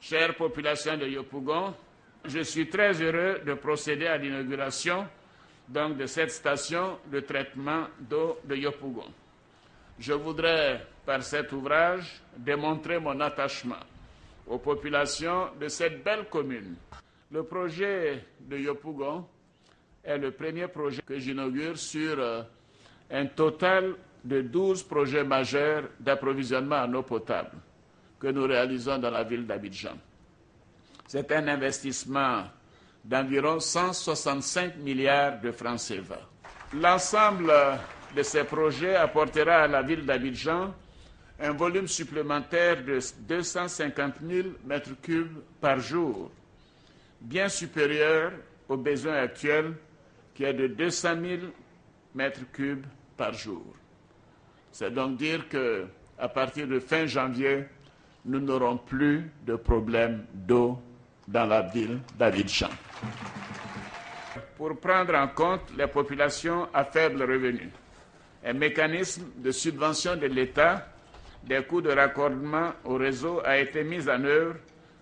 Chère population de Yopougon, je suis très heureux de procéder à l'inauguration de cette station de traitement d'eau de Yopougon. Je voudrais, par cet ouvrage, démontrer mon attachement aux populations de cette belle commune. Le projet de Yopougon est le premier projet que j'inaugure sur un total de 12 projets majeurs d'approvisionnement en eau potable que nous réalisons dans la ville d'Abidjan. C'est un investissement d'environ 165 milliards de francs CFA. L'ensemble de ces projets apportera à la ville d'Abidjan un volume supplémentaire de 250 000 mètres cubes par jour, bien supérieur aux besoins actuels qui est de 200 000 mètres cubes par jour. C'est donc dire qu'à partir de fin janvier, nous n'aurons plus de problème d'eau dans la ville d'Abidjan. Pour prendre en compte les populations à faible revenu, un mécanisme de subvention de l'État des coûts de raccordement au réseau a été mis en œuvre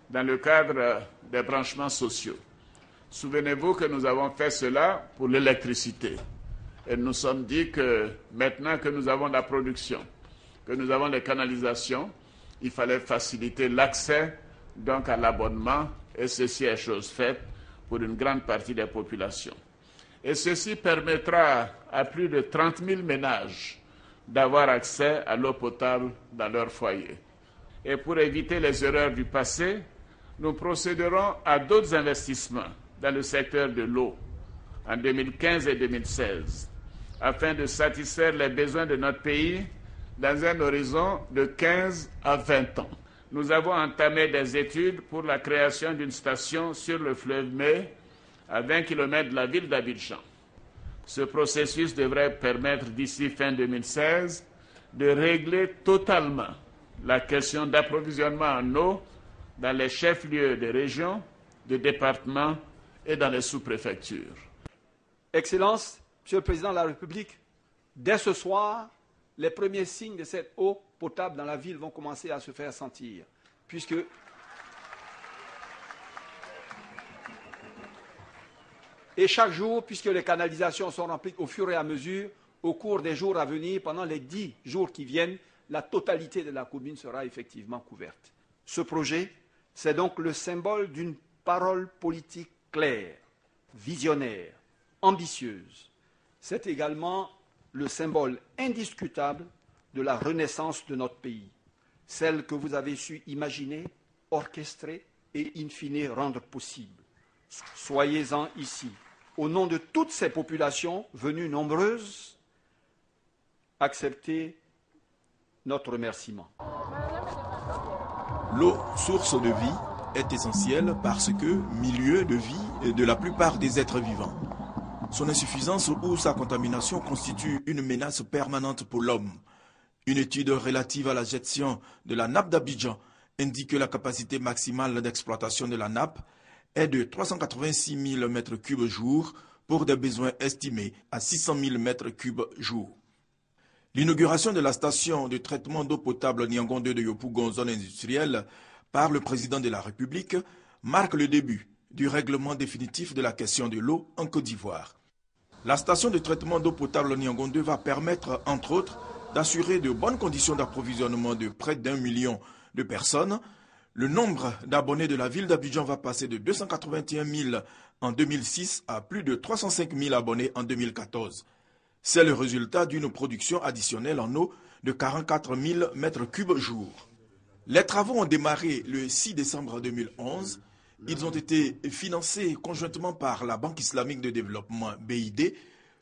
dans le cadre des branchements sociaux. Souvenez-vous que nous avons fait cela pour l'électricité. Et nous nous sommes dit que maintenant que nous avons la production, que nous avons les canalisations, il fallait faciliter l'accès donc à l'abonnement, et ceci est chose faite pour une grande partie des populations. Et ceci permettra à plus de 30 000 ménages d'avoir accès à l'eau potable dans leur foyer. Et pour éviter les erreurs du passé, nous procéderons à d'autres investissements dans le secteur de l'eau en 2015 et 2016, afin de satisfaire les besoins de notre pays dans un horizon de 15 à 20 ans. Nous avons entamé des études pour la création d'une station sur le fleuve Mai, à 20 km de la ville d'Abidjan. Ce processus devrait permettre d'ici fin 2016 de régler totalement la question d'approvisionnement en eau dans les chefs-lieux de régions, de départements et dans les sous-préfectures. Excellence, Monsieur le Président de la République, dès ce soir, les premiers signes de cette eau potable dans la ville vont commencer à se faire sentir, puisque et chaque jour, puisque les canalisations sont remplies au fur et à mesure, au cours des jours à venir, pendant les 10 jours qui viennent, la totalité de la commune sera effectivement couverte. Ce projet, c'est donc le symbole d'une parole politique claire, visionnaire, ambitieuse. C'est également le symbole indiscutable de la renaissance de notre pays, celle que vous avez su imaginer, orchestrer et in fine rendre possible. Soyez-en ici, au nom de toutes ces populations venues nombreuses, acceptez notre remerciement. L'eau, source de vie, est essentielle parce que milieu de vie de la plupart des êtres vivants. Son insuffisance ou sa contamination constitue une menace permanente pour l'homme. Une étude relative à la gestion de la nappe d'Abidjan indique que la capacité maximale d'exploitation de la nappe est de 386 000 m3 jour pour des besoins estimés à 600 000 m3 jour. L'inauguration de la station de traitement d'eau potable Niangon 2 de Yopougon, zone industrielle, par le président de la République, marque le début du règlement définitif de la question de l'eau en Côte d'Ivoire. La station de traitement d'eau potable Niangon 2 va permettre, entre autres, d'assurer de bonnes conditions d'approvisionnement de près d'1 million de personnes. Le nombre d'abonnés de la ville d'Abidjan va passer de 281 000 en 2006 à plus de 305 000 abonnés en 2014. C'est le résultat d'une production additionnelle en eau de 44 000 m3 jour. Les travaux ont démarré le 6 décembre 2011. Ils ont été financés conjointement par la Banque islamique de développement BID,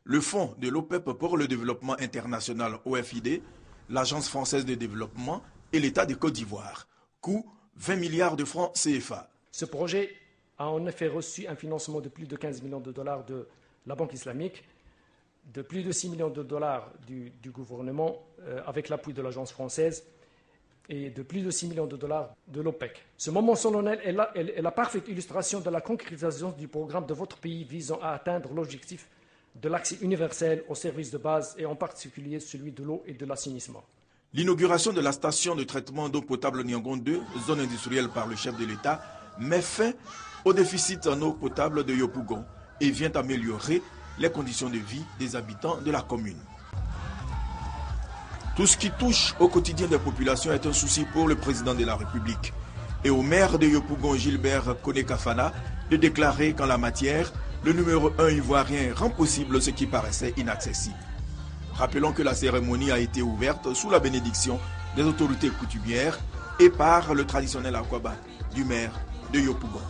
le Fonds de l'OPEP pour le développement international OFID, l'Agence française de développement et l'État de Côte d'Ivoire. Coût 20 milliards de francs CFA. Ce projet a en effet reçu un financement de plus de 15 millions de dollars de la Banque islamique, de plus de 6 millions de dollars du gouvernement avec l'appui de l'Agence française et de plus de 6 millions de dollars de l'OPEC. Ce moment solennel est la parfaite illustration de la concrétisation du programme de votre pays visant à atteindre l'objectif de l'accès universel aux services de base et en particulier celui de l'eau et de l'assainissement. L'inauguration de la station de traitement d'eau potable Niangon 2, zone industrielle par le chef de l'État, met fin au déficit en eau potable de Yopougon et vient améliorer les conditions de vie des habitants de la commune. Tout ce qui touche au quotidien des populations est un souci pour le président de la République et au maire de Yopougon, Gilbert Kone-Kafana, de déclarer qu'en la matière, le numéro 1 ivoirien rend possible ce qui paraissait inaccessible. Rappelons que la cérémonie a été ouverte sous la bénédiction des autorités coutumières et par le traditionnel Akwaba du maire de Yopougon.